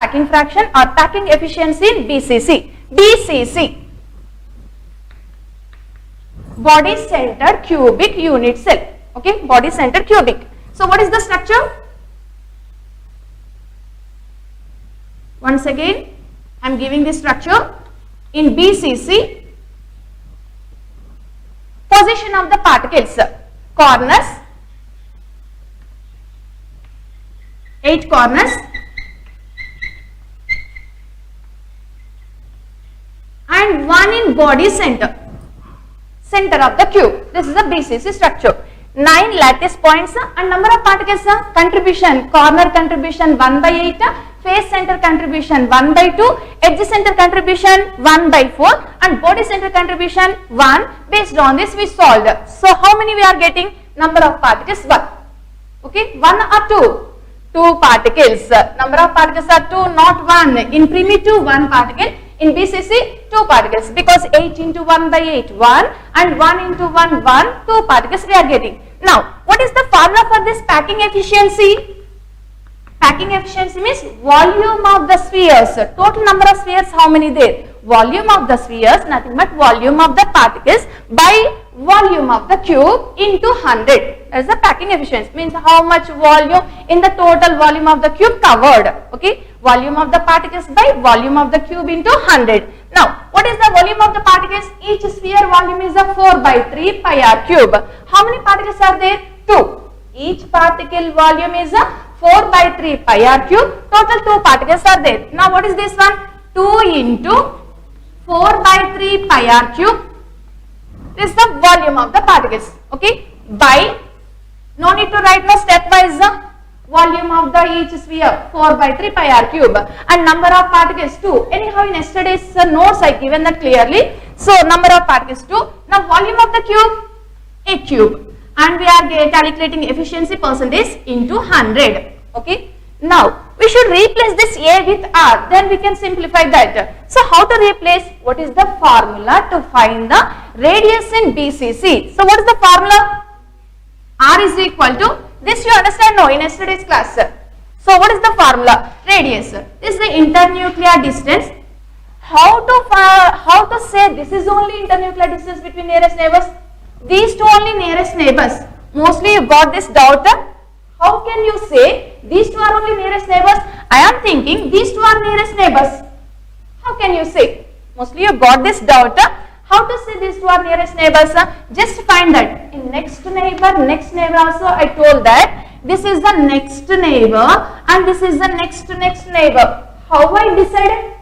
packing fraction or packing efficiency in BCC. BCC, body centered cubic unit cell. Okay, body centered cubic. So what is the structure? Once again, I am giving the structure. In BCC, position of the particles, corners, 8 corners, and 1 in body center of the cube. This is a BCC structure. 9 lattice points and number of particles, contribution, corner contribution 1 by 8, face center contribution 1 by 2, edge center contribution 1 by 4 and body center contribution 1. Based on this we solved. So how many we are getting? Number of particles 1. Okay, 1 or 2? 2 particles. Number of particles are 2, not 1. In primitive 1 particle, in BCC 2 particles, because 8 into 1 by 8 1 and 1 into 1 1, 2 particles we are getting. Now what is the formula for this packing efficiency? Packing efficiency means volume of the spheres. Total number of spheres, how many there? Volume of the spheres, nothing but volume of the particles by volume of the cube into 100. That is the packing efficiency. Means how much volume in the total volume of the cube covered. Okay, volume of the particles by volume of the cube into 100. Now what is the volume of the particles? Each sphere volume is a 4 by 3 pi r cube. How many particles are there? 2. Each particle volume is a 4 by 3 pi r cube. Total 2 particles are there. Now what is this one? 2 into 4 by 3 pi r cube. This is the volume of the particles. Okay, by, no need to write no stepwise, volume of the each sphere 4 by 3 pi r cube and number of particles 2. Anyhow in yesterday's notes I given that clearly. So number of particles 2. Now volume of the cube, a cube, and we are calculating efficiency percentage into 100. Okay, now we should replace this A with R, then we can simplify that. So how to replace? What is the formula to find the radius in BCC? So what is the formula? R is equal to, this you understand no in yesterday's class. So what is the formula? Radius. This is the internuclear distance. How to say this is only internuclear distance between nearest neighbors? These two only nearest neighbors. Mostly you got this doubt. How can you say these two are only nearest neighbors? I am thinking these two are nearest neighbors. How can you say? Mostly you got this doubt. How to say these two are nearest neighbors? Just find that in next neighbor also I told that this is the next neighbor and this is the next neighbor. How I decided?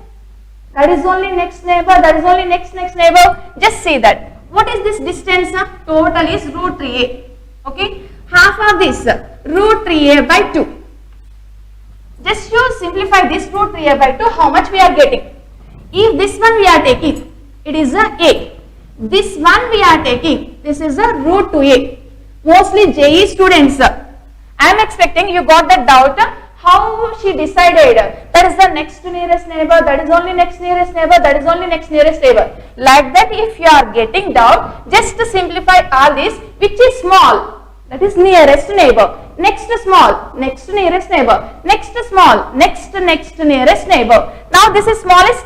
That is only next neighbor, that is only next neighbor. Just say that. What is this distance? Total is root 3a. Okay, half of this root 3a by 2. Just to simplify this root 3a by 2, how much we are getting? If this one we are taking, it is a. This one we are taking, this is a root 2a. Mostly JE students, I am expecting you got that doubt. How she decided? That is the next nearest neighbor, that is only next nearest neighbor, that is only next nearest neighbor. Like that, if you are getting doubt, just to simplify all this, which is small, that is nearest neighbor. Next small, next nearest neighbor. Next small, next nearest neighbor. Now this is smallest.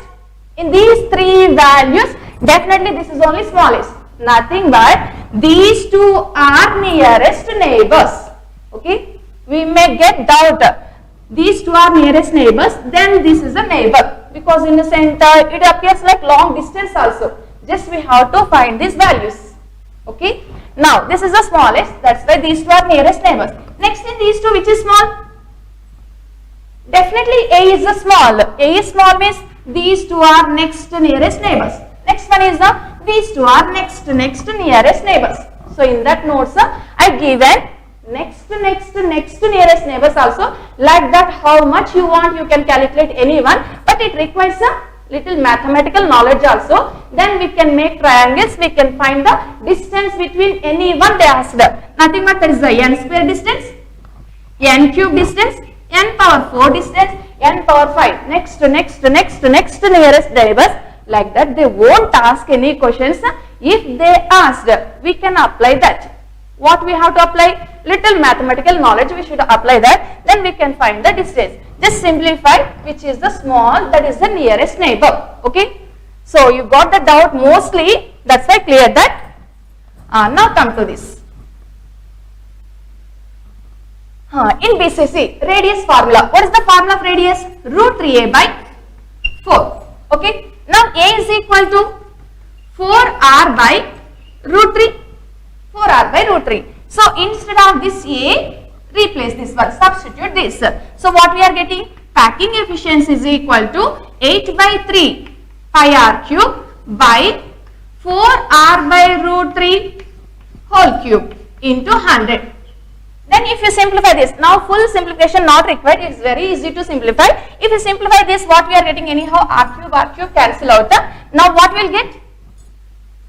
In these three values, definitely this is only smallest. Nothing but these two are nearest neighbors. Okay, we may get doubt. These two are nearest neighbors, then this is a neighbor, because in the center it appears like long distance also. Just we have to find these values. Okay, now this is the smallest, that's why these two are nearest neighbors. Next in these two, which is small? Definitely A is the small. A is small means these two are next nearest neighbors. Next one is these two are next nearest neighbors. So in that notes I given next nearest neighbors also. Like that, how much you want you can calculate anyone, but it requires a little mathematical knowledge also. Then we can make triangles, we can find the distance between anyone they asked. Nothing but there is the n square distance, n cube distance, n power 4 distance, n power 5 next nearest neighbors. Like that, they won't ask any questions. If they asked, we can apply that. What we have to apply? Little mathematical knowledge we should apply that. Then we can find the distance. Just simplify which is the small, that is the nearest neighbor. Okay. So you got the doubt mostly, that's why clear that. Now come to this. In BCC, radius formula. What is the formula of radius? Root 3a by 4. Okay. Now a is equal to 4r by root 3. 4r by root 3. So instead of this a, replace this one, substitute this. So what we are getting? Packing efficiency is equal to 8 by 3 pi r cube by 4r by root 3 whole cube into 100. Then if you simplify this, now full simplification not required, it is very easy to simplify. If you simplify this, what we are getting anyhow, r cube cancel out. Now what we will get?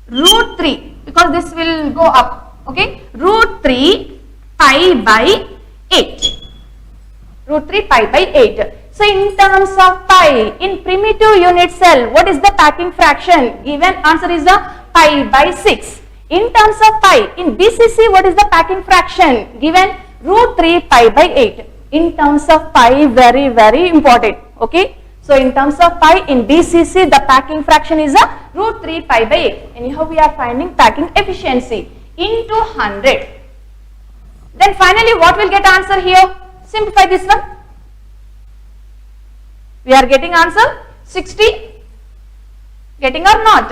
Root 3, because this will go up, okay, root 3 pi by 8, root 3 pi by 8. So in terms of pi, in primitive unit cell, what is the packing fraction? Given answer is the pi by 6. In terms of pi, in BCC, what is the packing fraction? Given root 3 pi by 8. In terms of pi, very, very important, okay. So in terms of pi, in BCC, the packing fraction is a root 3 pi by 8. Anyhow, we are finding packing efficiency into 100. Then finally, what will get answer here? Simplify this one. We are getting answer 60. Getting or not?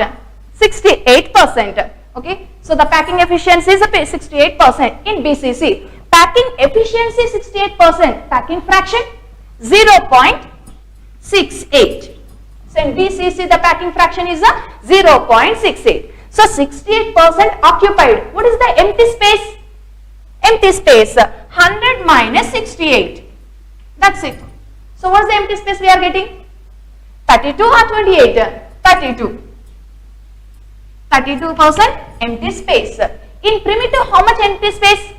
68%. Okay. So the packing efficiency is 68% in BCC. Packing efficiency 68%. Packing fraction 0.68. So in BCC the packing fraction is a 0.68. So 68% occupied. What is the empty space? Empty space 100 minus 68. That's it. So what is the empty space we are getting? 32 or 28? 32. 32% empty space. In primitive, how much empty space?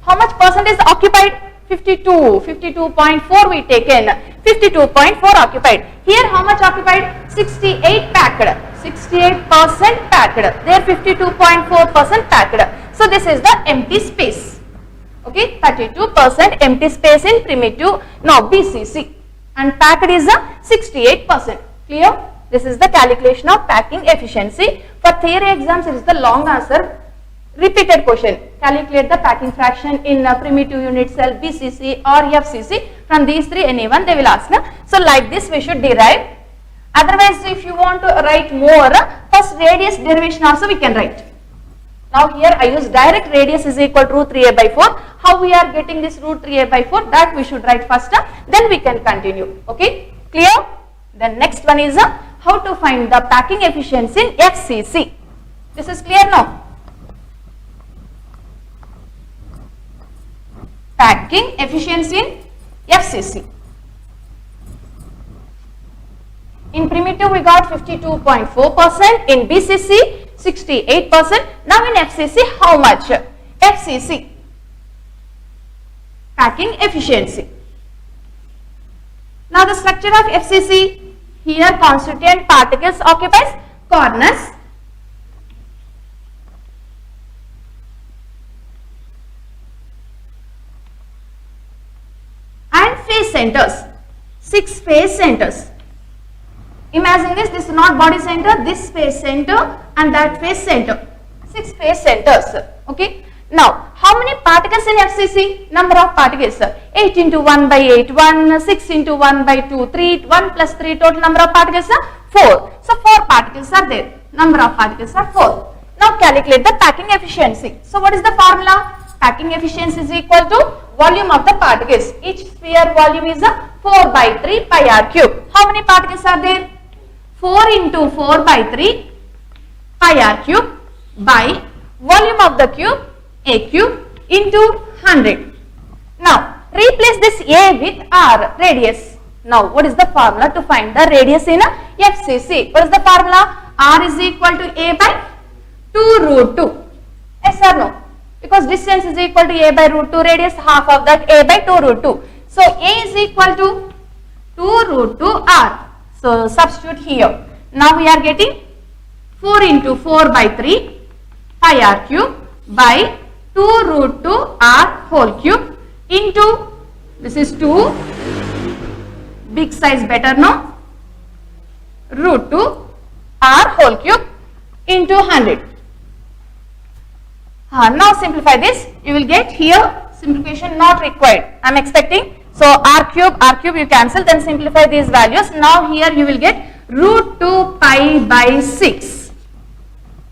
How much percent is occupied? 52. 52.4 we taken. 52.4 occupied. Here how much occupied? 68 packed. 68% packed. There 52.4% packed. So this is the empty space. Okay, 32% empty space in primitive, now BCC, and packed is a 68%. Clear? This is the calculation of packing efficiency. For theory exams, it is the long answer, repeated question. Calculate the packing fraction in primitive unit cell, BCC or FCC. From these three, anyone they will ask. So like this we should derive. Otherwise, if you want to write more, first radius derivation also we can write. Now here I use direct radius is equal to root 3a by 4. How we are getting this root 3a by 4? That we should write first, then we can continue. Okay, clear? Then next one is how to find the packing efficiency in FCC. This is clear now? Packing efficiency in FCC. In primitive we got 52.4%, in BCC 68%. Now in FCC how much? FCC, packing efficiency. Now the structure of FCC, here constituent particles occupies corners, and face centers, 6 face centers. Imagine this is not body center, this face center and that face center, 6 face centers. Okay. Now, how many particles in FCC? Number of particles, 8 into 1 by 8, 1, 6 into 1 by 2, 3, 1 plus 3, total number of particles are 4. So, 4 particles are there, number of particles are 4. Now, calculate the packing efficiency. So, what is the formula? Packing efficiency is equal to volume of the particles. Each sphere volume is a 4 by 3 pi r cube. How many particles are there? 4 into 4 by 3 pi r cube by volume of the cube a cube into 100. Now replace this a with r, radius. Now what is the formula to find the radius in a FCC? What is the formula? R is equal to a by 2 root 2. Yes or no? Because distance is equal to a by root 2, radius half of that, a by 2 root 2. So a is equal to 2 root 2 r. So substitute here. Now we are getting 4 into 4 by 3 pi r cube by 2 root 2 r whole cube into This is 2, big size better no, root 2 r whole cube into 100. Now simplify this, you will get here simplification not required. I am expecting, so r cube you cancel, then simplify these values. Now here you will get root 2 pi by 6.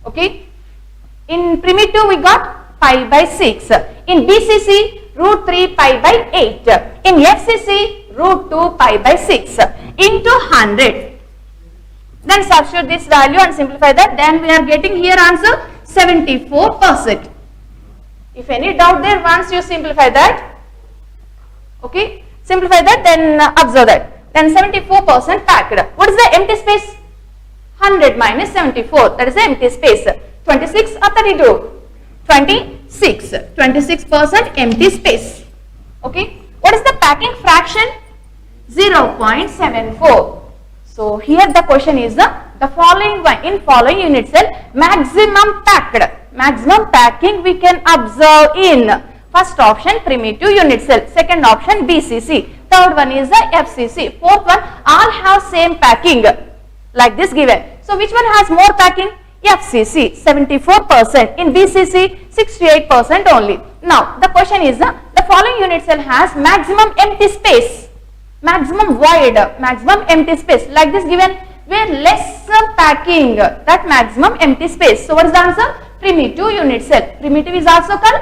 Okay, in primitive we got pi by 6, in BCC root 3 pi by 8, in FCC root 2 pi by 6 into 100. Then substitute this value and simplify that, then we are getting here answer 74%. If any doubt there, once you simplify that, okay, simplify that, then observe that, then 74% packed. What is the empty space? 100 minus 74, that is the empty space. 26 or 32? 26, 26% empty space. Okay, what is the packing fraction? 0.74. So here the question is the following one, in following unit cell maximum packed. Maximum packing we can observe in first option primitive unit cell, second option BCC, third one is the FCC, fourth one all have same packing like this given. So which one has more packing? FCC 74%, in BCC 68% only. Now the question is the following unit cell has maximum empty space, maximum void, maximum empty space like this given, where less packing, that maximum empty space. So what is the answer? Primitive unit cell. Primitive is also called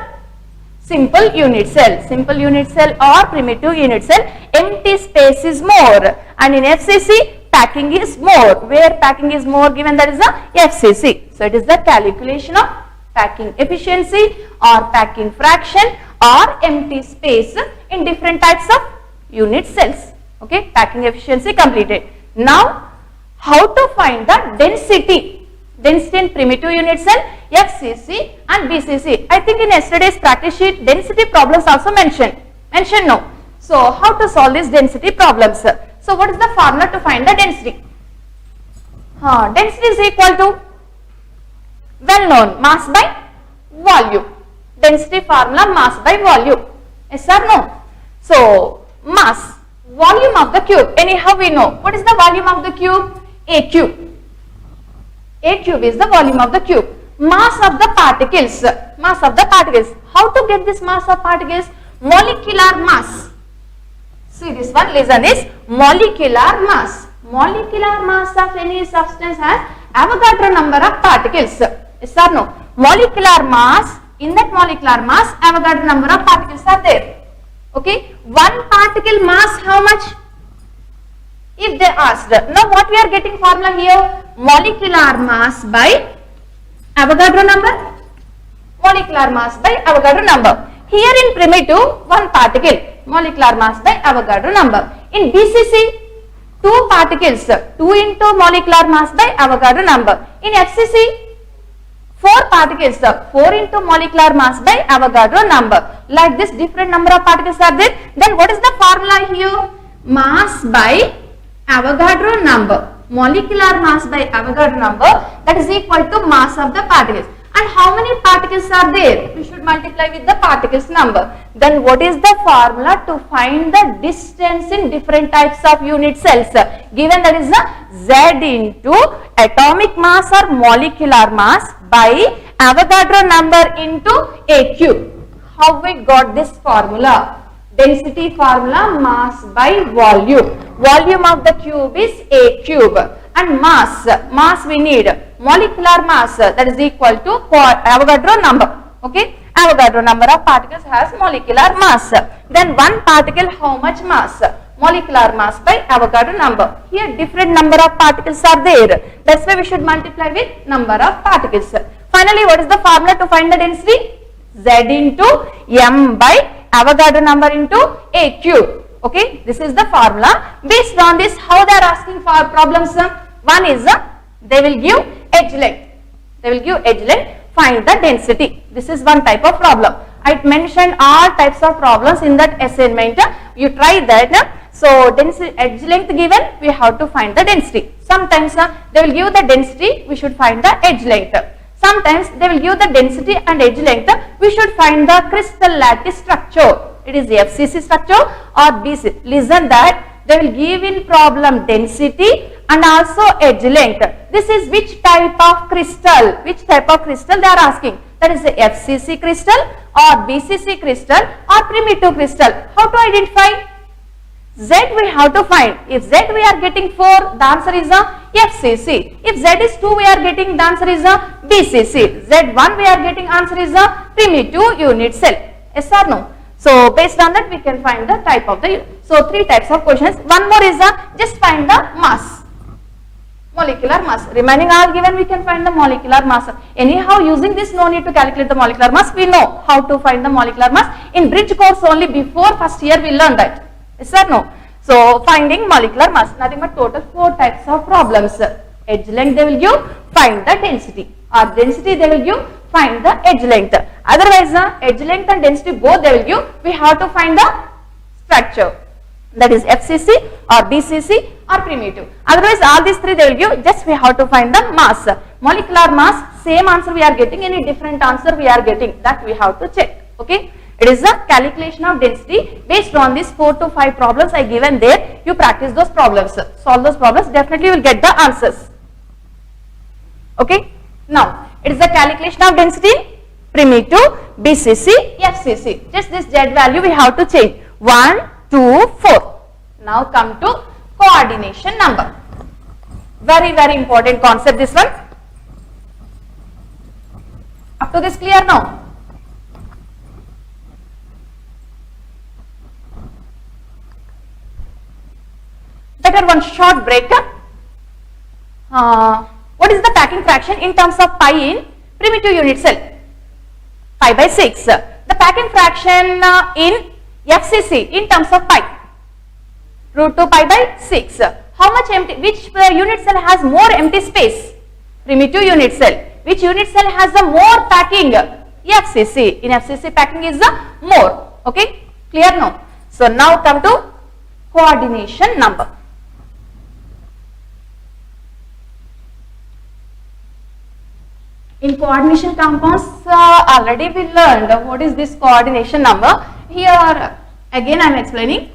simple unit cell. Simple unit cell or primitive unit cell, empty space is more, and in FCC packing is more. Where packing is more given, that is the FCC. So it is the calculation of packing efficiency or packing fraction or empty space in different types of unit cells. Okay, packing efficiency completed. Now how to find the density? Density in primitive unit cell, FCC and BCC. I think in yesterday's practice sheet density problems also mentioned no. So how to solve these density problems? So what is the formula to find the density? Density is equal to well known mass by volume. Density formula mass by volume. Yes or no? So mass, volume of the cube, anyhow we know. What is the volume of the cube? A cube. A cube is the volume of the cube. Mass of the particles. Mass of the particles. How to get this mass of particles? Molecular mass. See this one, listen this. Molecular mass. Molecular mass of any substance has Avogadro number of particles. Yes or no? Molecular mass, in that molecular mass Avogadro number of particles are there. Okay. One particle mass how much? If they asked, now what we are getting formula here? Molecular mass by Avogadro number. Molecular mass by Avogadro number. Here in primitive, one particle, molecular mass by Avogadro number. In BCC, two particles, 2 into molecular mass by Avogadro number. In FCC, 4 particles, 4 into molecular mass by Avogadro number. Like this, different number of particles are there. Then what is the formula here? Mass by Avogadro number. Molecular mass by Avogadro number, that is equal to mass of the particles. And how many particles are there? We should multiply with the particles number. Then what is the formula to find the distance in different types of unit cells? Given that is the Z into atomic mass or molecular mass by Avogadro number into A cube. How we got this formula? Density formula mass by volume. Volume of the cube is A cube, and mass we need molecular mass, that is equal to Avogadro number. Okay, Avogadro number of particles has molecular mass. Then one particle how much mass? Molecular mass by Avogadro number. Here different number of particles are there. That's why we should multiply with number of particles. Finally, what is the formula to find the density? Z into M by Avogadro number into A cube. Okay, this is the formula. Based on this, how they are asking for problems? One is they will give edge length. They will give edge length. Find the density. This is one type of problem. I mentioned all types of problems in that assignment. You try that. So density, edge length given, we have to find the density. Sometimes they will give the density. We should find the edge length. Sometimes they will give the density and edge length. We should find the crystal lattice structure. it is FCC structure or BC. Listen that they will give in problem density and also edge length. This is which type of crystal? Which type of crystal they are asking? That is the FCC crystal or BCC crystal or primitive crystal. How to identify? Z we have to find. If Z we are getting 4, the answer is a FCC. If Z is 2, we are getting the answer is a BCC. Z1 we are getting answer is a primitive unit cell. Yes or no? So based on that we can find the type of the. So 3 types of questions. One more is a just find the mass. Molecular mass. Remaining all given, we can find the molecular mass. Anyhow, using this, no need to calculate the molecular mass. We know how to find the molecular mass. In bridge course only, before first year we learned that. Yes or no? So finding molecular mass, nothing but total 4 types of problems. Edge length they will give, find the density. Or density they will give, find the edge length. Otherwise, edge length and density both they will give, we have to find the structure. That is FCC or BCC or primitive. Otherwise, all these 3 they will give, just we have to find the mass. Molecular mass, same answer we are getting, any different answer we are getting, that we have to check. Okay. It is a calculation of density based on these 4 to 5 problems I given there. You practice those problems, solve those problems, definitely you will get the answers. Okay. Now, it is the calculation of density, primitive, BCC, FCC. Just this Z value we have to change. 1, 2, 4. Now come to coordination number. Very, very important concept this one. Up to this clear now? Better one short break. What is the packing fraction in terms of pi in primitive unit cell? Pi by 6. The packing fraction in FCC in terms of pi, root 2 pi by 6. How much empty, which unit cell has more empty space? Primitive unit cell. Which unit cell has the more packing? FCC. In FCC packing is the more. Okay, clear now? So now come to coordination number. In coordination compounds, already we learned what is this coordination number. Here again I am explaining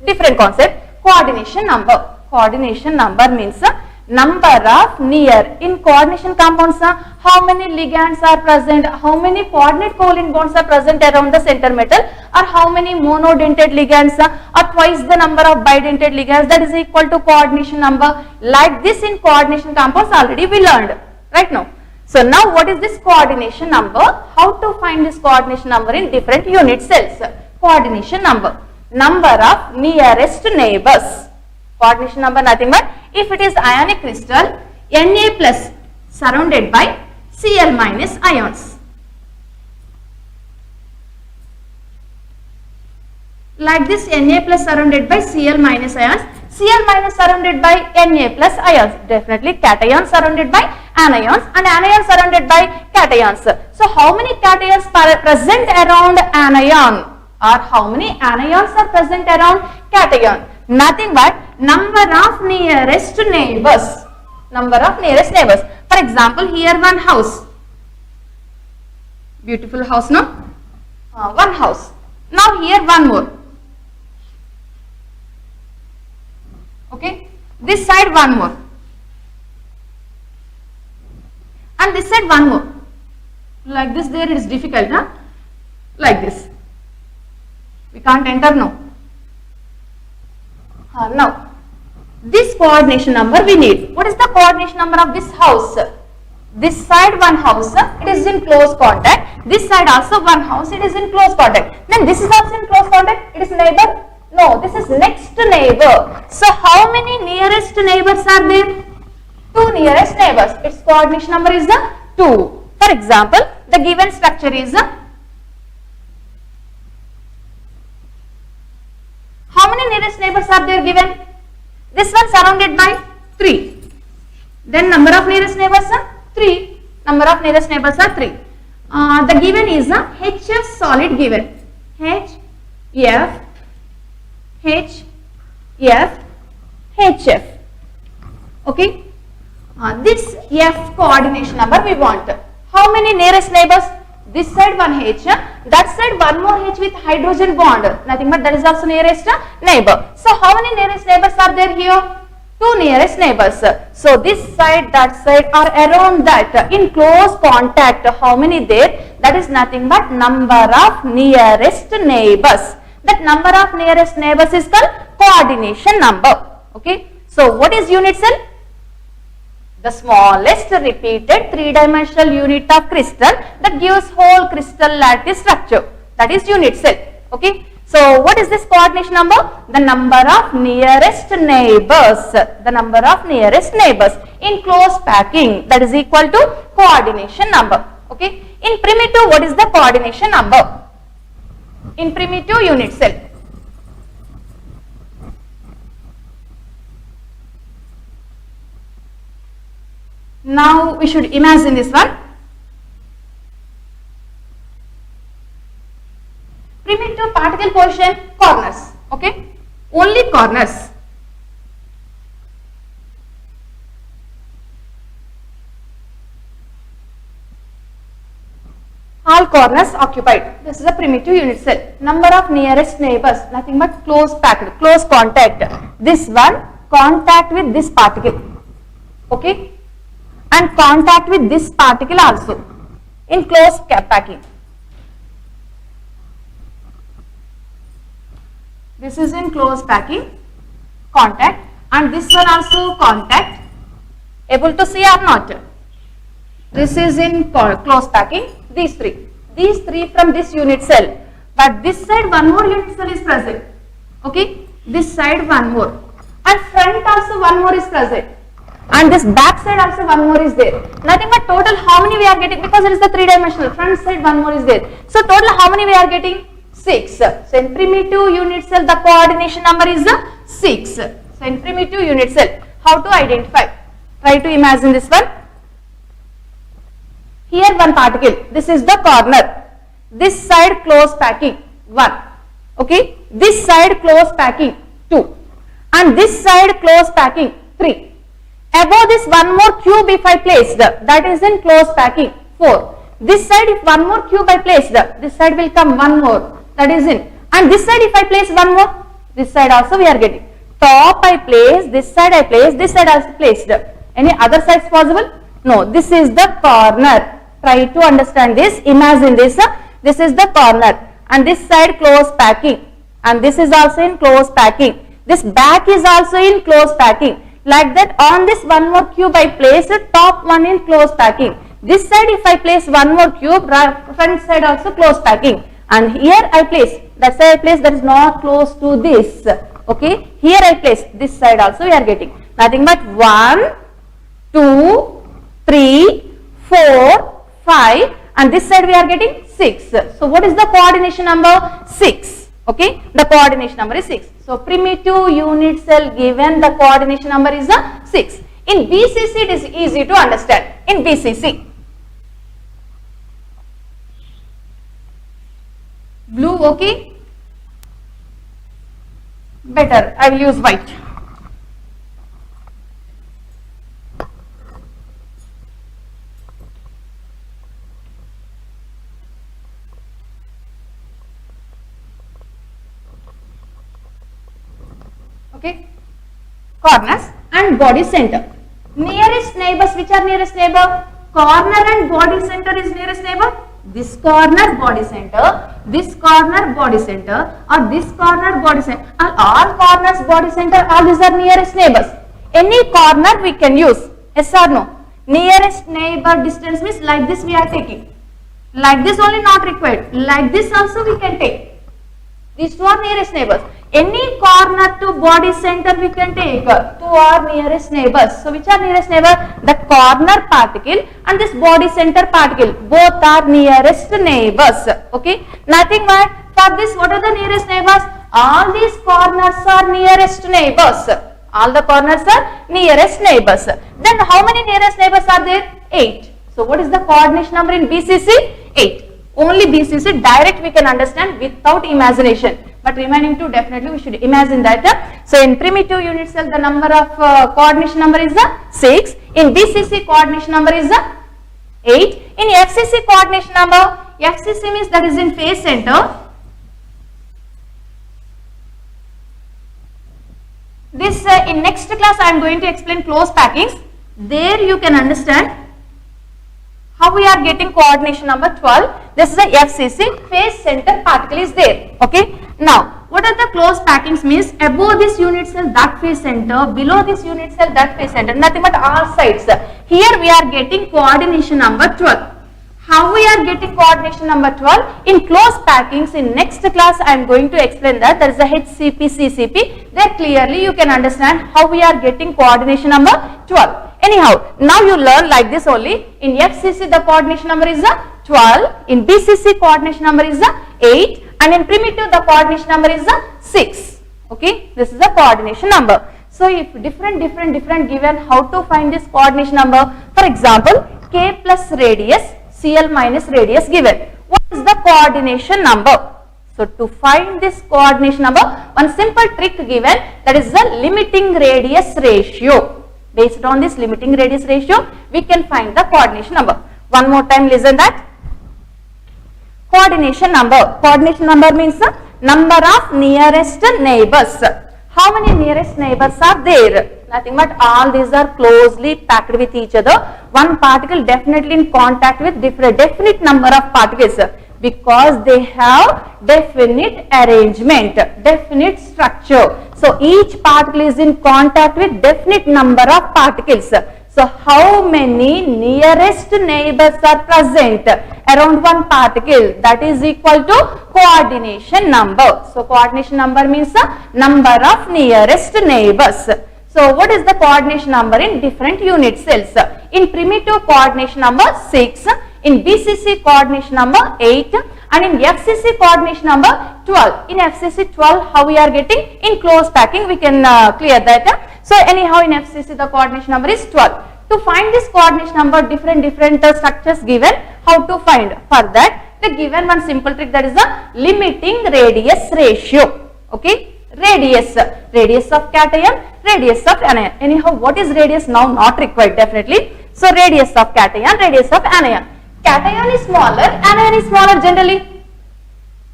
different concept. Coordination number. Coordination number means number of near. In coordination compounds, how many ligands are present, how many coordinate covalent bonds are present around the center metal, or how many monodentate ligands or twice the number of bidentate ligands, that is equal to coordination number. Like this in coordination compounds already we learned. Right now. So now what is this coordination number? How to find this coordination number in different unit cells? Coordination number. Number of nearest neighbors. Coordination number nothing but if it is ionic crystal, Na plus surrounded by Cl minus ions. Like this Na plus surrounded by Cl minus ions. Cl minus surrounded by Na plus ions. Definitely cations surrounded by anions and anions surrounded by cations. So how many cations are present around anion or how many anions are present around cation? Nothing but number of nearest neighbors. Number of nearest neighbors. For example, here one house. Beautiful house, no? One house. Now here one more. Okay. This side one more. And this side one more. Like this there it is difficult, huh? Like this. We can't enter now. Now, this coordination number we need. What is the coordination number of this house? This side one house, it is in close contact. This side also one house, it is in close contact. Then this is also in close contact, it is neighbor. No, this is next neighbor. So, how many nearest neighbors are there? 2 nearest neighbors. Its coordination number is the 2. For example, the given structure is how many nearest neighbors are there given? This one surrounded by 3. Then number of nearest neighbors are 3. Number of nearest neighbors are 3. The given is a HF solid given. HF, HF, HF. Okay. This F coordination number we want. How many nearest neighbors? this side 1 H, that side 1 more H with hydrogen bond, nothing but that is also nearest neighbor. So how many nearest neighbors are there here? 2 nearest neighbors. So this side, that side are around that in close contact. How many there? That is nothing but number of nearest neighbors. That number of nearest neighbors is called coordination number. Okay. So what is unit cell? The smallest repeated 3-dimensional unit of crystal that gives whole crystal lattice structure. That is unit cell. Okay. So what is this coordination number? The number of nearest neighbors. The number of nearest neighbors in close packing, that is equal to coordination number. Okay. In primitive, what is the coordination number? In primitive unit cell. Now we should imagine this one. Primitive particle position, corners. Okay, only corners. All corners occupied. This is a primitive unit cell. Number of nearest neighbors, nothing but close packed, close contact. This one contact with this particle. Okay, and contact with this particle also in close packing. This is in close packing, contact, and this one also contact. Able to see or not? This is in close packing. These three from this unit cell. But this side one more unit cell is present. Okay, this side one more, and front also one more is present. And this back side also one more is there. Nothing but total how many we are getting, because it is the 3-dimensional, front side one more is there. So total how many we are getting? 6. So in primitive unit cell the coordination number is 6. So in primitive unit cell, how to identify? Try to imagine this one. Here one particle, this is the corner. This side close packing 1. Okay, this side close packing 2. And this side close packing 3. Above this one more cube if I placed, that is in close packing 4. This side if one more cube I placed, this side will come one more, that is in. And this side if I place one more, this side also we are getting. Top I place, this side I place, this side also placed. Any other sides possible? No, this is the corner. Try to understand this, imagine this. This is the corner and this side close packing, and this is also in close packing. This back is also in close packing. Like that, on this one more cube I place a top one in close packing. This side if I place one more cube, front side also close packing. And here I place, that side I place, that is not close to this. Okay, here I place, this side also we are getting. Nothing but 1, 2, 3, 4, 5, and this side we are getting 6. So what is the coordination number? 6. Okay, the coordination number is 6. So primitive unit cell given the coordination number is 6. In BCC it is easy to understand. In BCC, blue, okay, better I will use white. Okay, corners and body center. Nearest neighbors, which are nearest neighbor? Corner and body center is nearest neighbor. This corner body center, this corner body center, or this corner body center, and all corners body center, all these are nearest neighbors. Any corner we can use, yes or no? Nearest neighbor distance means like this we are taking. Like this only not required. Like this also we can take. These two are nearest neighbors. Any corner to body center we can take. Two are nearest neighbors. So which are nearest neighbor? The corner particle and this body center particle. Both are nearest neighbors. Okay. Nothing but for this, what are the nearest neighbors? All these corners are nearest neighbors. All the corners are nearest neighbors. Then how many nearest neighbors are there? 8. So what is the coordination number in BCC? 8. Only BCC direct we can understand without imagination. But remaining two definitely we should imagine that. So in primitive unit cell the number of coordination number is 6. In BCC coordination number is 8. In FCC coordination number FCC means that is in face center. This in next class I am going to explain close packings. There you can understand how we are getting coordination number 12. This is a FCC, face center particle is there. Okay. Now, what are the close packings means? Above this unit cell, that face center, below this unit cell, that face center, nothing but all sides. Here we are getting coordination number 12. How we are getting coordination number 12? In close packings, in next class I am going to explain that. There is a HCP, CCP. There clearly you can understand how we are getting coordination number 12. Anyhow, now you learn like this only. In FCC the coordination number is 12. In BCC coordination number is 8. And in primitive the coordination number is 6. Okay, this is the coordination number. So if different given, how to find this coordination number? For example, K plus radius, CL minus radius given. What is the coordination number? So to find this coordination number, one simple trick given, that is the limiting radius ratio. Based on this limiting radius ratio, we can find the coordination number. One more time listen that. Coordination number. Coordination number means the number of nearest neighbors. How many nearest neighbors are there? Nothing but all these are closely packed with each other. One particle definitely in contact with definite number of particles because they have definite arrangement, definite structure. So each particle is in contact with definite number of particles. So how many nearest neighbors are present around one particle? That is equal to coordination number. So coordination number means the number of nearest neighbors. So what is the coordination number in different unit cells? In primitive coordination number 6, in BCC coordination number 8 and in FCC coordination number 12. In FCC 12 how we are getting? In close packing we can clear that. So anyhow in FCC the coordination number is 12. To find this coordination number, different structures given, how to find? For that, the given one simple trick, that is the limiting radius ratio. Okay, radius of cation, radius of anion. Anyhow, what is radius now? Not required definitely. So radius of cation, radius of anion. Cation is smaller, anion is smaller generally.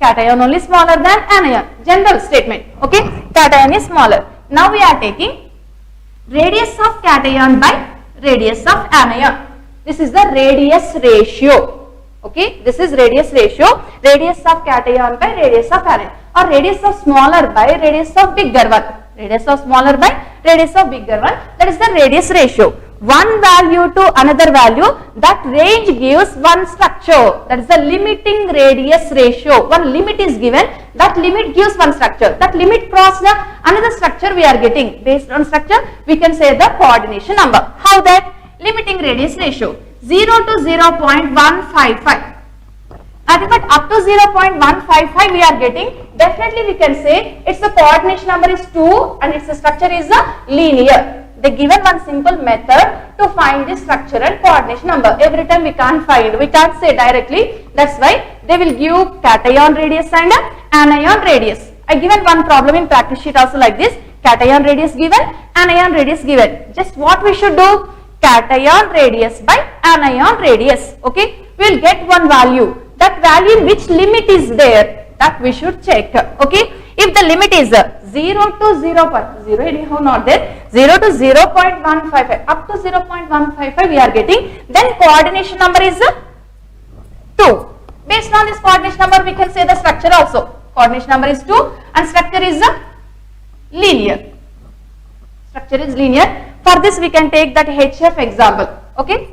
Cation only smaller than anion. General statement. Okay, cation is smaller. Now we are taking radius of cation by radius of anion. This is the radius ratio. Okay, this is radius ratio. Radius of cation by radius of anion, or radius of smaller by radius of bigger one. Radius of smaller by radius of bigger one. That is the radius ratio. One value to another value, that range gives one structure. That is the limiting radius ratio. One limit is given, that limit gives one structure. That limit cross the another structure we are getting. Based on structure, we can say the coordination number. How that? Limiting radius ratio 0 to 0.155. Nothing but up to 0.155 we are getting. Definitely we can say its the coordination number is 2 and its structure is linear. They given one simple method to find the structure and coordination number. Every time we can't find, we can't say directly. That's why they will give cation radius and anion radius. I given one problem in practice sheet also like this. Cation radius given, anion radius given. Just what we should do? Cation radius by anion radius. Okay, we will get one value. That value in which limit is there, that we should check. Okay, if the limit is 0 to 0.0, anyhow not there, 0 to 0.155, up to 0.155 we are getting, then coordination number is 2. Based on this coordination number we can say the structure also. Coordination number is 2 and structure is linear. Structure is linear. For this we can take that HF example. Okay.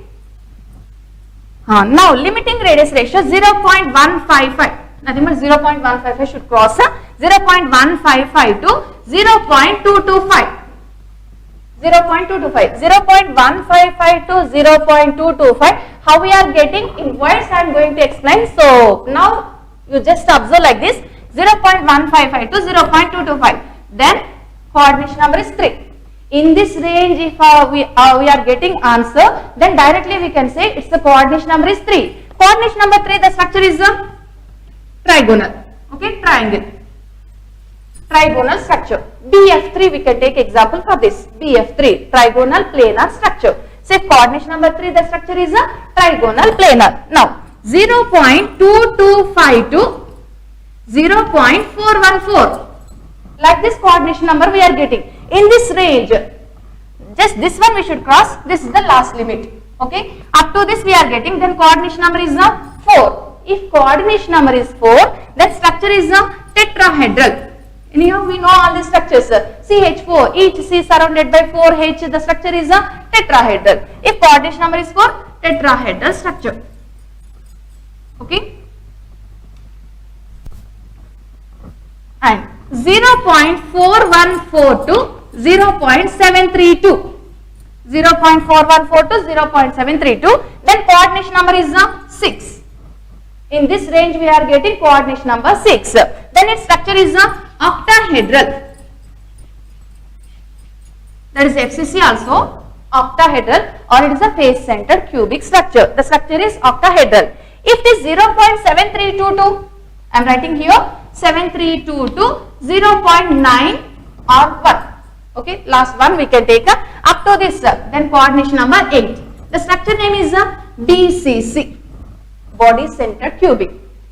Now limiting radius ratio 0.155. Nothing but 0.155 should cross 0.155 to 0.225. 0.225. 0.155 to 0.225. How we are getting? In words I am going to explain. So now you just observe like this. 0.155 to 0.225. Then coordination number is 3. In this range, if we are getting answer, then directly we can say its the coordination number is 3. Coordination number 3, the structure is trigonal. Okay, triangle. Trigonal structure. BF3 we can take example for this. BF3, trigonal planar structure. Say coordination number 3, the structure is a trigonal planar. Now, 0.225 to 0.414. Like this coordination number we are getting. In this range, just this one we should cross. This is the last limit. Okay. Up to this we are getting. Then coordination number is 4. If coordination number is 4, then structure is tetrahedral. Anyhow, we know all these structures. CH4, each C surrounded by 4H, the structure is a tetrahedral. If coordination number is 4, tetrahedral structure. Okay. And 0.414 to 0.732. 0.414 to 0.732. Then coordination number is 6. In this range we are getting coordination number 6. Then its structure is octahedral. That is FCC also octahedral, or it is a face centered cubic structure. The structure is octahedral. If it is 0.7322, I am writing here 732 to 0.9 or 1. Okay, last one we can take up to this. Then coordination number 8. The structure name is BCC, body centered cubic.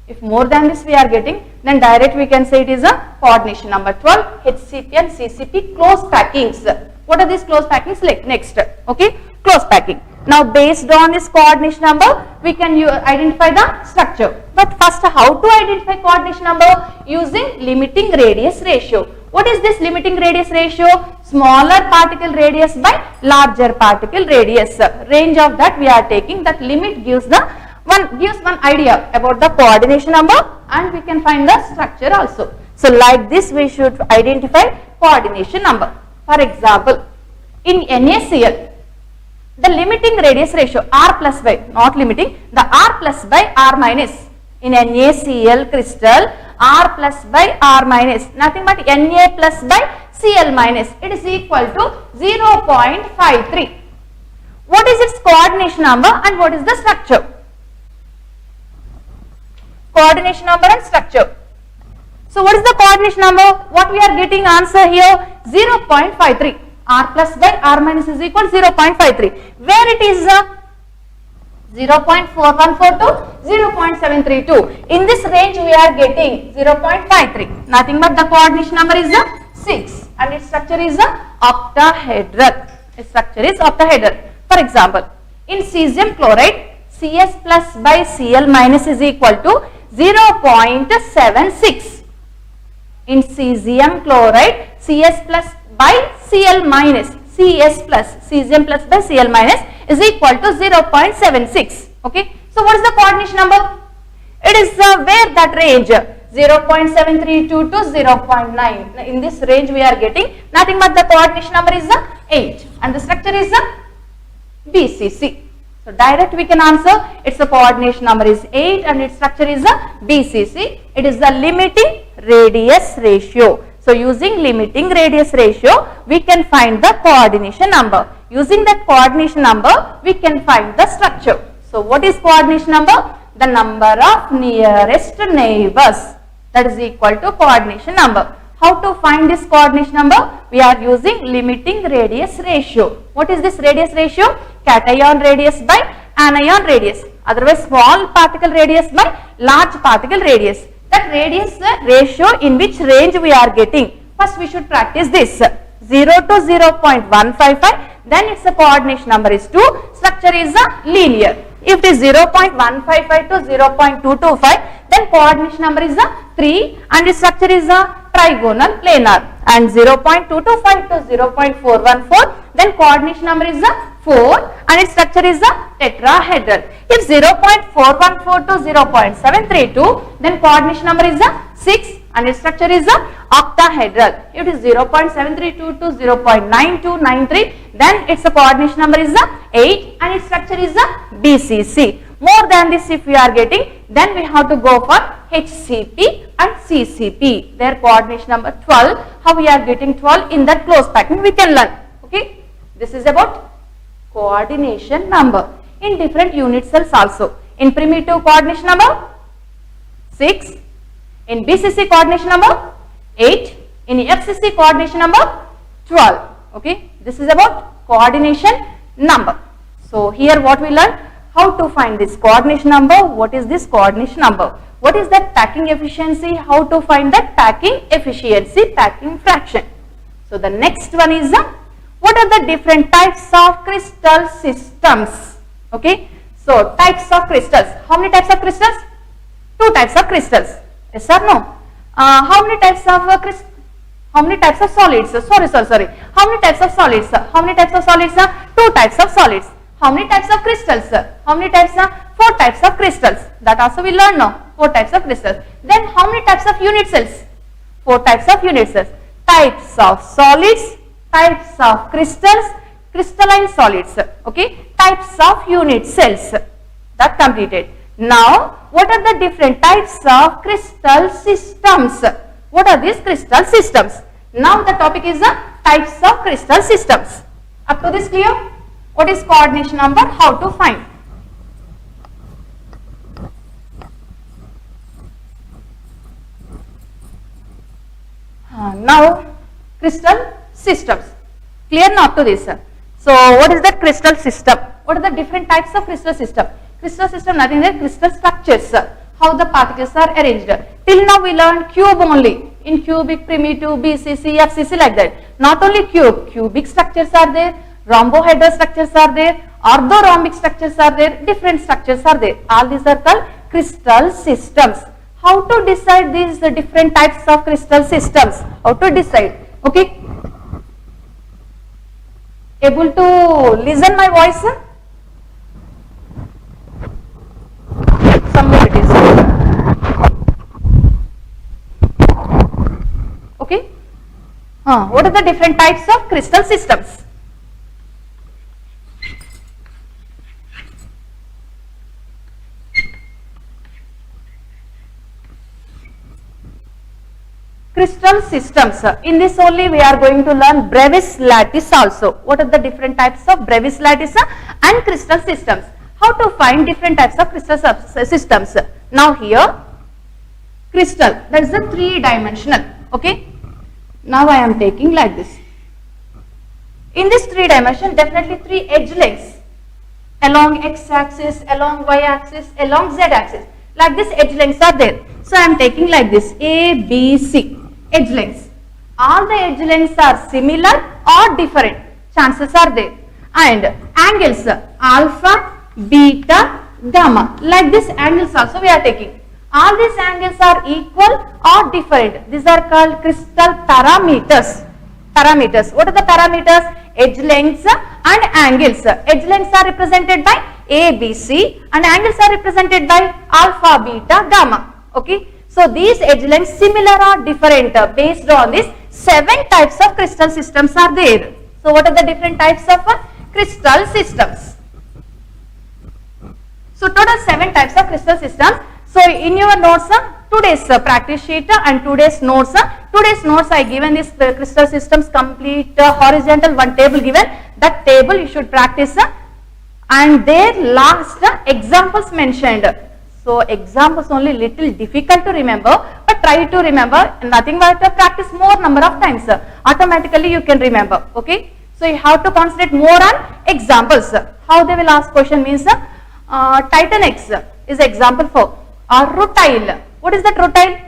If more than this we are getting, then direct we can say it is a coordination number 12, HCP and CCP close packings. What are these close packings? Like next, okay, close packing. Now based on this coordination number, we can identify the structure. But first, how to identify coordination number? Using limiting radius ratio. What is this limiting radius ratio? Smaller particle radius by larger particle radius. Range of that we are taking. That limit gives one idea about the coordination number, and we can find the structure also. So like this we should identify coordination number. For example, in NaCl, the limiting radius ratio R plus by, not limiting, the R plus by R minus. In NaCl crystal, R plus by R minus, nothing but Na plus by Cl minus, it is equal to 0.53. What is its coordination number and what is the structure? Coordination number and structure. So what is the coordination number? What we are getting answer here? 0.53. R plus by R minus is equal to 0.53. Where it is 0.414 to 0.732. In this range we are getting 0.53. Nothing but the coordination number is 6 and its structure is octahedral. Its structure is octahedral. For example, in cesium chloride, Cs plus by Cl minus is equal to 0.76. In cesium chloride, Cs plus by Cl minus, Cs plus, cesium plus by Cl minus is equal to 0.76. Okay. So what is the coordination number? It is where that range 0.732 to 0.9. In this range we are getting nothing but the coordination number is 8 and the structure is BCC. So direct we can answer, its coordination number is 8 and its structure is BCC. It is the limiting radius ratio. So using limiting radius ratio, we can find the coordination number. Using that coordination number, we can find the structure. So what is coordination number? The number of nearest neighbors. That is equal to coordination number. How to find this coordination number? We are using limiting radius ratio. What is this radius ratio? Cation radius by anion radius. Otherwise small particle radius by large particle radius. That radius ratio in which range we are getting. First we should practice this. 0 to 0.155. Then its coordination number is 2. Structure is linear. If it is 0.155 to 0.225, then coordination number is 3 and its structure is trigonal planar. And 0.225 to 0.414, then coordination number is 4 and its structure is tetrahedral. If 0.414 to 0.732, then coordination number is 6 and its structure is octahedral. If it is 0.732 to 0.9293, then its coordination number is 8 and its structure is BCC. More than this if we are getting, then we have to go for HCP and CCP. Their coordination number 12. How we are getting 12 in that close packing we can learn. Okay. This is about coordination number in different unit cells also. In primitive coordination number 6. In BCC coordination number 8. In FCC coordination number 12. Okay. This is about coordination number. So here what we learn? How to find this coordination number? What is this coordination number? What is that packing efficiency? How to find that packing efficiency, packing fraction? So the next one is what are the different types of crystal systems? Okay. So types of crystals. How many types of crystals? Two types of crystals. Yes or no? How many types of how many types of solids? Sorry. How many types of solids? How many types of solids? Two types of solids. How many types of crystals? How many types? Four types of crystals. That also we learn now. Four types of crystals. Then how many types of unit cells? Four types of unit cells. Types of solids, types of crystals, crystalline solids. Okay. Types of unit cells. That completed. Now, what are the different types of crystal systems? What are these crystal systems? Now the topic is the types of crystal systems. Up to this clear? What is coordination number? How to find? Now crystal systems. Clear now up to this? So what is that crystal system? What are the different types of crystal system? Crystal system, nothing but crystal structures. How the particles are arranged. Till now we learned cube only. In cubic, primitive, BCC, FCC, like that. Not only cube, cubic structures are there, rhombohedral structures are there, orthorhombic structures are there, different structures are there. All these are called crystal systems. How to decide these different types of crystal systems? How to decide? Okay. Able to listen my voice? Somewhere it is. Okay. What are the different types of crystal systems? Crystal systems. In this only we are going to learn Brevis lattice also. What are the different types of Brevis lattice and crystal systems? How to find different types of crystal systems? Now here, crystal, that is the three-dimensional. Okay. Now I am taking like this. In this three dimension, definitely three edge lengths along x-axis, along y-axis, along z-axis. Like this edge lengths are there. So I am taking like this A, B, C edge lengths. All the edge lengths are similar or different. Chances are there. And angles alpha, beta, gamma. Like this angles also we are taking. All these angles are equal or different. These are called crystal parameters. Parameters. What are the parameters? Edge lengths and angles. Edge lengths are represented by A, B, C and angles are represented by alpha, beta, gamma. Okay. So these edge lengths similar or different based on this 7 types of crystal systems are there. So what are the different types of crystal systems? So total 7 types of crystal systems. So in your notes, today's practice sheet and today's notes I given this crystal systems complete horizontal one table given. That table you should practice and their last examples mentioned. So examples only little difficult to remember, but try to remember. Nothing but practice more number of times. Automatically you can remember. Okay. So you have to concentrate more on examples. How they will ask question means Titan X is example for. Or rutile. What is that rutile?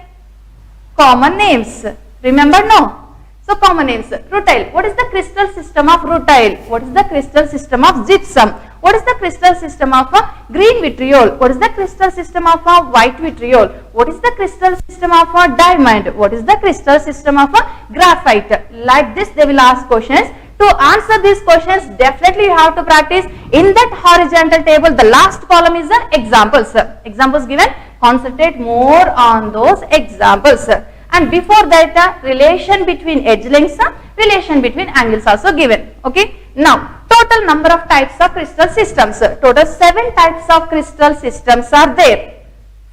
Common names. Remember no? So common names. Rutile. What is the crystal system of rutile? What is the crystal system of gypsum? What is the crystal system of green vitriol? What is the crystal system of white vitriol? What is the crystal system of diamond? What is the crystal system of graphite? Like this they will ask questions. To answer these questions, definitely you have to practice in that horizontal table. The last column is the examples. Examples given. Concentrate more on those examples. And before that, relation between edge lengths, relation between angles also given. Okay. Now, total number of types of crystal systems. Total 7 types of crystal systems are there.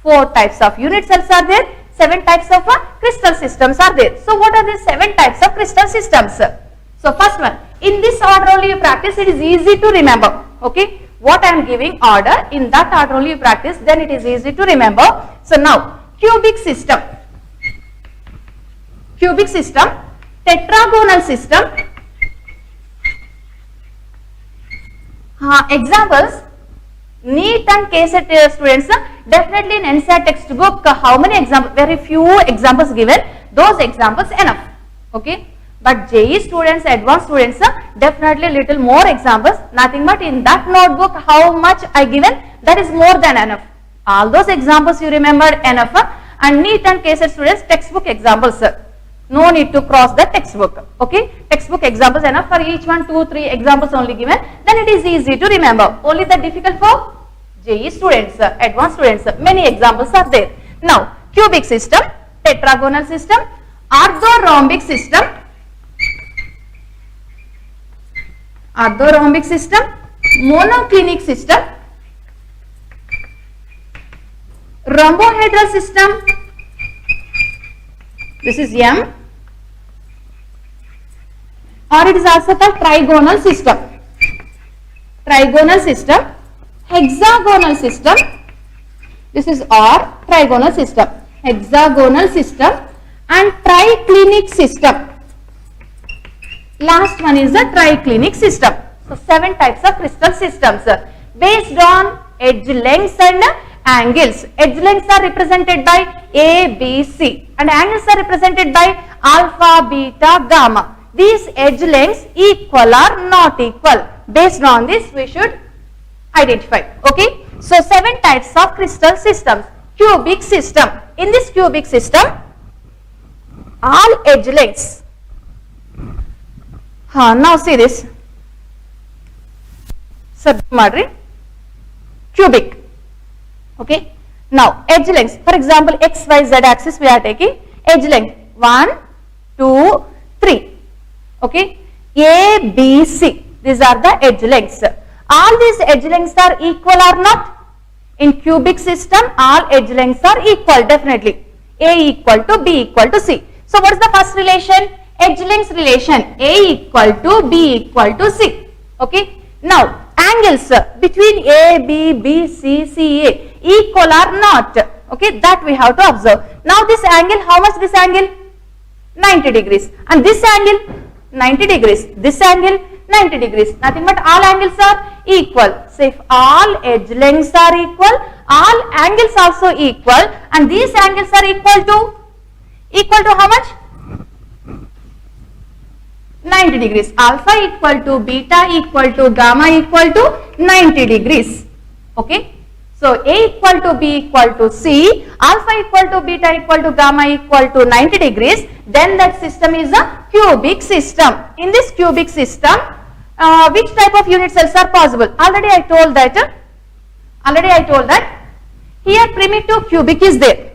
4 types of unit cells are there. 7 types of crystal systems are there. So, what are these 7 types of crystal systems? So, first one, in this order only you practice, it is easy to remember. Okay. What I am giving order, in that order only you practice, then it is easy to remember. So, now, cubic system. Cubic system, tetragonal system. Examples, NEET and KCET students, definitely in NCERT textbook, how many examples? Very few examples given. Those examples enough. Okay. But JEE students, advanced students, definitely little more examples. Nothing but in that notebook, how much I given, that is more than enough. All those examples you remembered enough. And NEET and KCET students, textbook examples. No need to cross the textbook. Okay, textbook examples enough. For each one, 2, 3 examples only given. Then it is easy to remember. Only the difficult for JEE students, advanced students. Many examples are there. Now, cubic system, tetragonal system, orthorhombic system, monoclinic system, rhombohedral system. This is M, or it is also called trigonal system. Hexagonal system. This is R, trigonal system. Hexagonal system and triclinic system. Last one is the triclinic system. So 7 types of crystal systems based on edge lengths and angles. Edge lengths are represented by A, B, C, and angles are represented by alpha, beta, gamma. These edge lengths equal or not equal. Based on this, we should identify. Okay. So 7 types of crystal systems. Cubic system. In this cubic system, all edge lengths. Now see this. Submarine. Cubic. Okay. Now edge lengths. For example, X, Y, Z axis we are taking edge length 1, 2, 3. Okay. A, B, C. These are the edge lengths. All these edge lengths are equal or not? In cubic system, all edge lengths are equal, definitely. A equal to B equal to C. So what is the first relation? Edge lengths relation. A equal to B equal to C. Okay. Now angles between A, B, B, C, C, A equal or not? Okay. That we have to observe. Now this angle, how much this angle? 90 degrees. And this angle? 90 degrees. This angle? 90 degrees. Nothing but all angles are equal. So if all edge lengths are equal, all angles also equal, and these angles are equal to how much? 90 degrees. Alpha equal to beta equal to gamma equal to 90 degrees. Okay. So A equal to B equal to C, alpha equal to beta equal to gamma equal to 90 degrees. Then that system is a cubic system. In this cubic system, which type of unit cells are possible? Already I told that. Here primitive cubic is there.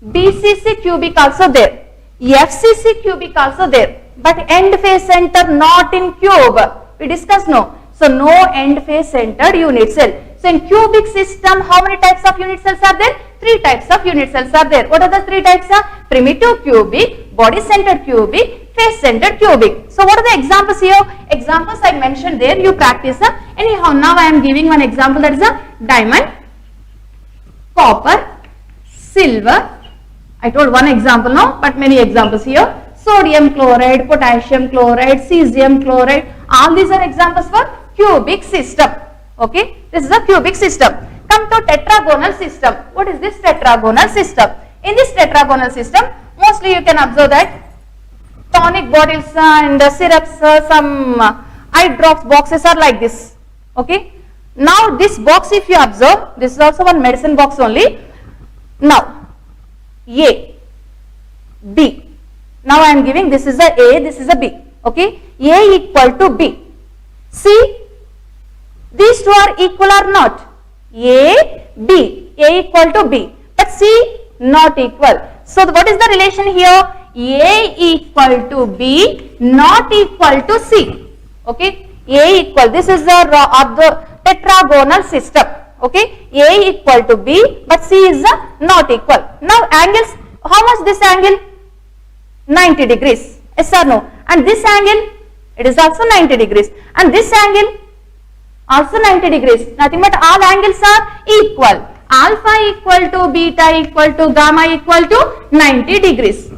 BCC cubic also there. FCC cubic also there. But end face center not in cube. We discussed no. So no end face centered unit cell. So in cubic system, how many types of unit cells are there? 3 types of unit cells are there. What are the 3 types? Primitive cubic, body centered cubic, face centered cubic. So what are the examples here? Examples I mentioned there, you practice. Anyhow, now I am giving one example, that is a diamond, copper, silver. I told one example now, but many examples here. Sodium chloride, potassium chloride, cesium chloride. All these are examples for cubic system. Okay, this is a cubic system. Come to tetragonal system. What is this tetragonal system? In this tetragonal system, mostly you can observe that tonic bottles and syrups, some eye drops boxes are like this. Okay. Now this box, if you observe, this is also one medicine box only. Now A, B. Now I am giving, this is a A, this is a B. Okay. A equal to B. See, these two are equal or not? A, B. A equal to B. But C not equal. So what is the relation here? A equal to B not equal to C. Okay. A equal, this is the tetragonal system. Okay. A equal to B, but C is not equal. Now angles, how much this angle? 90 degrees. Yes or no? And this angle, it is also 90 degrees. And this angle, also 90 degrees. Nothing but all angles are equal. Alpha equal to beta equal to gamma equal to 90 degrees.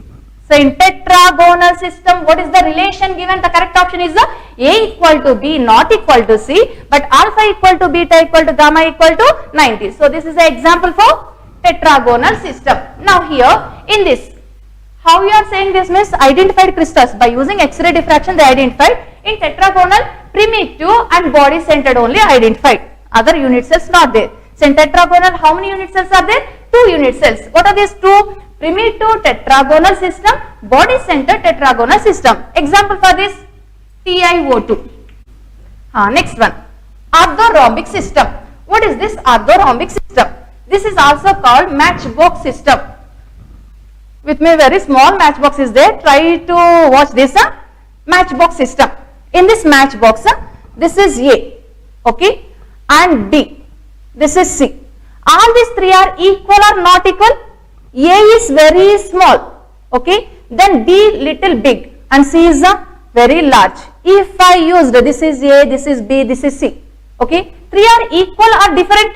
So in tetragonal system, what is the relation given? The correct option is the A equal to B not equal to C, but alpha equal to beta equal to gamma equal to 90. So this is an example for tetragonal system. Now here in this, how you are saying this means identified crystals by using X-ray diffraction they identified. In tetragonal, primitive and body centered only identified. Other unit cells not there. So in tetragonal, how many unit cells are there? 2 unit cells. What are these two? Primitive tetragonal system, body centered tetragonal system. Example for this, TiO2. Next one, orthorhombic system. What is this orthorhombic system? This is also called matchbox system. With me, very small matchbox is there. Try to watch this matchbox system. In this matchbox, this is A, okay, and B. This is C. All these three are equal or not equal? A is very small, okay, then B little big and C is very large. If I used this is A, this is B, this is C, okay, three are equal or different?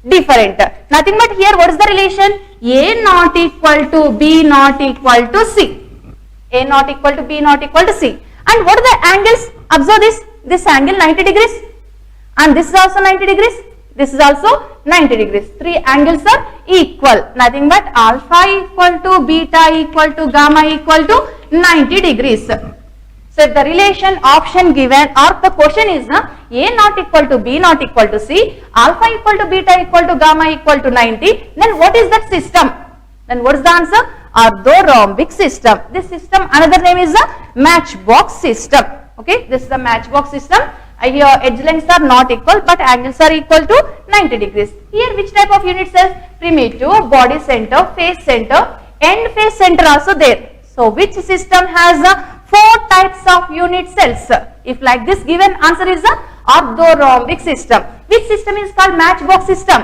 Different. Nothing but here what is the relation? A not equal to B not equal to C. A not equal to B not equal to C. And what are the angles? Observe this. This angle 90 degrees and this is also 90 degrees. This is also 90 degrees. Three angles are equal. Nothing but alpha equal to beta equal to gamma equal to 90 degrees. So if the relation option given or the question is A not equal to B not equal to C, alpha equal to beta equal to gamma equal to 90, then what is that system? Then what is the answer? Orthorhombic system. This system, another name is the matchbox system. Okay, this is the matchbox system. Here edge lengths are not equal but angles are equal to 90 degrees. Here which type of unit cells? Primitive, body center, face center, end face center also there. So which system has 4 types of unit cells? If like this given, answer is the orthorhombic system. Which system is called matchbox system?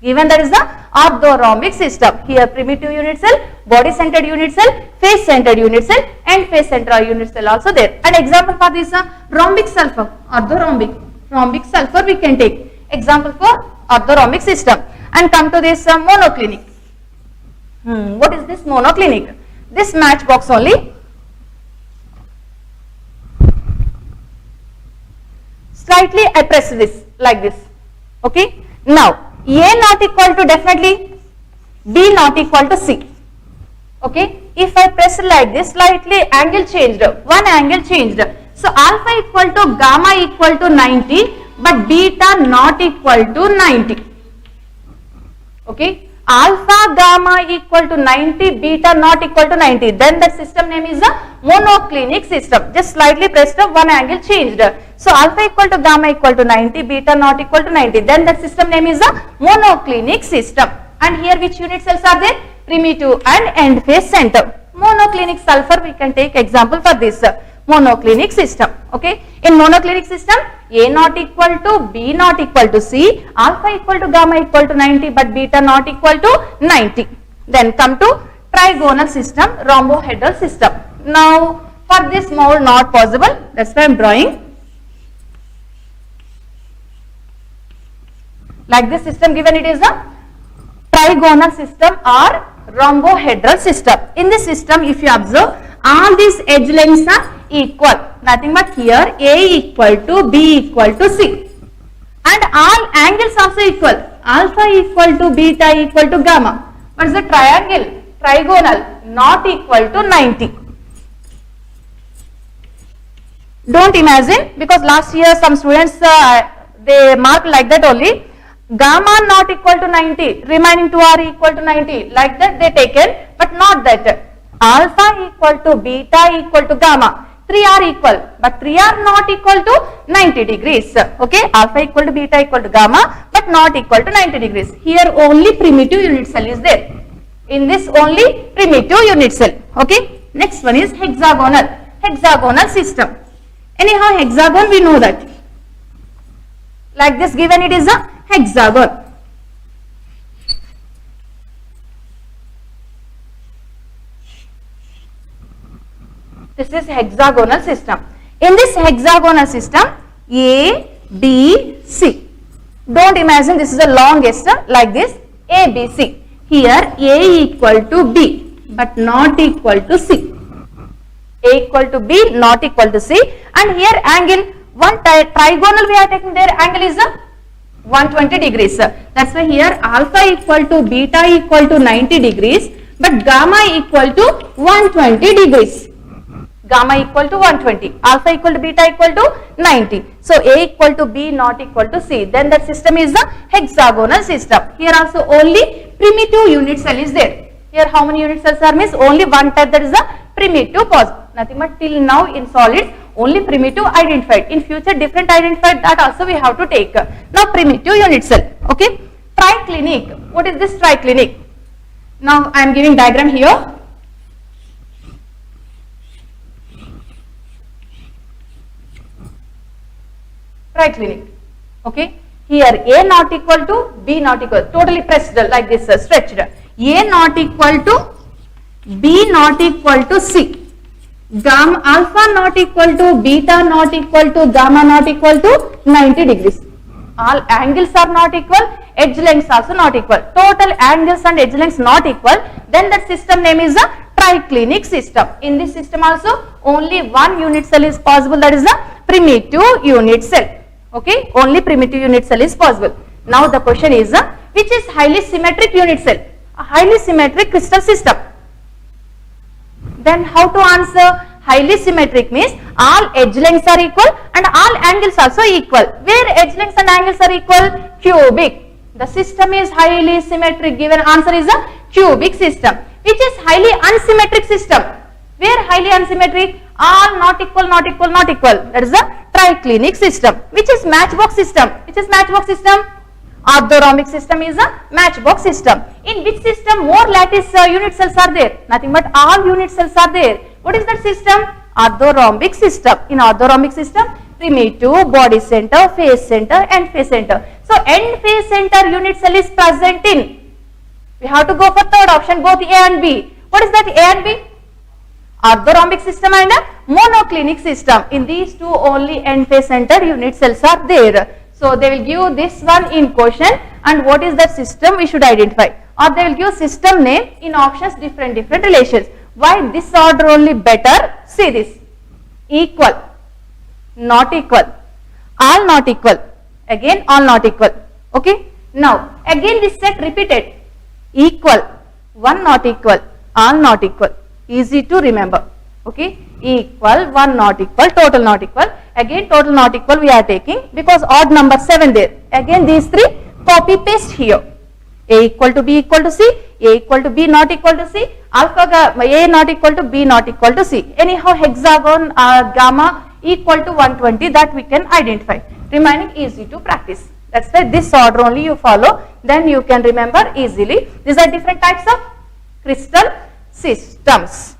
Given that is the orthorhombic system. Here primitive unit cell, body centered unit cell, face centered unit cell, and face centered unit cell also there. An example for this rhombic sulfur, rhombic sulfur we can take. Example for orthorhombic system. And come to this monoclinic. What is this monoclinic? This matchbox only. Slightly I press this like this. Okay. Now A not equal to definitely B not equal to C. Okay. If I press like this, slightly angle changed. One angle changed. So alpha equal to gamma equal to 90, but beta not equal to 90. Okay. Alpha gamma equal to 90, beta not equal to 90. Then that system name is a monoclinic system. Just slightly pressed up, one angle changed. So alpha equal to gamma equal to 90, beta not equal to 90. Then that system name is a monoclinic system. And here which unit cells are there? Primitive and end phase center. Monoclinic sulfur we can take example for this monoclinic system. Okay. In monoclinic system, A not equal to B not equal to C, alpha equal to gamma equal to 90, but beta not equal to 90. Then come to trigonal system, rhombohedral system. Now for this mold not possible, that's why I am drawing. Like this system given, it is a trigonal system or rhombohedral system. In this system, if you observe, all these edge lengths are equal. Nothing but here A equal to B equal to C. And all angles also equal. Alpha equal to beta equal to gamma. What is the triangle? Trigonal not equal to 90. Don't imagine, because last year some students they mark like that only. Gamma not equal to 90, remaining 2 are equal to 90, like that they taken, but not that. Alpha equal to beta equal to gamma, 3 are equal, but 3 are not equal to 90 degrees. Okay, alpha equal to beta equal to gamma, but not equal to 90 degrees. Here only primitive unit cell is there. In this only primitive unit cell. Okay, next one is hexagonal system. Anyhow, hexagon we know that. Like this given, it is a hexagon. This is hexagonal system. In this hexagonal system, A, B, C. Don't imagine this is the longest like this, A, B, C. Here A equal to B, but not equal to C. A equal to B, not equal to C, and here angle, one trigonal we are taking, their angle is 120 degrees. That's why here alpha equal to beta equal to 90 degrees, but gamma equal to 120 degrees. Gamma equal to 120, alpha equal to beta equal to 90. So A equal to B, not equal to C. Then that system is the hexagonal system. Here also only primitive unit cell is there. Here how many unit cells are missed? Only one type, that is the primitive positive. Nothing but till now in solids only primitive identified. In future different identified, that also we have to take. Now primitive unit cell. Okay. Triclinic. What is this triclinic? Now I am giving diagram here. Triclinic. Okay. Here A not equal to B not equal, totally pressed like this, stretched. A not equal to B not equal to C. Gamma alpha not equal to beta not equal to gamma not equal to 90 degrees. All angles are not equal, edge lengths also not equal. Total angles and edge lengths not equal. Then that system name is the triclinic system. In this system also only one unit cell is possible, that is the primitive unit cell. Okay, only primitive unit cell is possible. Now the question is which is highly symmetric unit cell? A highly symmetric crystal system. Then how to answer? Highly symmetric means all edge lengths are equal and all angles also equal. Where edge lengths and angles are equal? Cubic. The system is highly symmetric. Given answer is a cubic system. Which is highly unsymmetric system? Where highly unsymmetric? All not equal, not equal, not equal. That is the triclinic system. Which is matchbox system? Which is matchbox system? Orthorhombic system is a matchbox system. In which system more lattice unit cells are there? Nothing but all unit cells are there. What is that system? Orthorhombic system. In orthorhombic system, primitive, body center, face center, end face center. So end face center unit cell is present in. We have to go for third option, both A and B. What is that A and B? Orthorhombic system and a monoclinic system. In these two only end face center unit cells are there. So they will give this one in question, and what is that system we should identify, or they will give system name in options different relations. Why this order only better? See this: equal, not equal, all not equal, again all not equal. Okay. Now again this set repeated: equal, one not equal, all not equal. Easy to remember. Okay. Equal, one not equal, total not equal. Again total not equal we are taking because odd number 7 there. Again these three copy paste here. A equal to B equal to C, A equal to B not equal to C, alpha A not equal to B not equal to C. Anyhow hexagon gamma equal to 120, that we can identify. Remaining easy to practice. That's why this order only you follow, then you can remember easily. These are different types of crystal systems.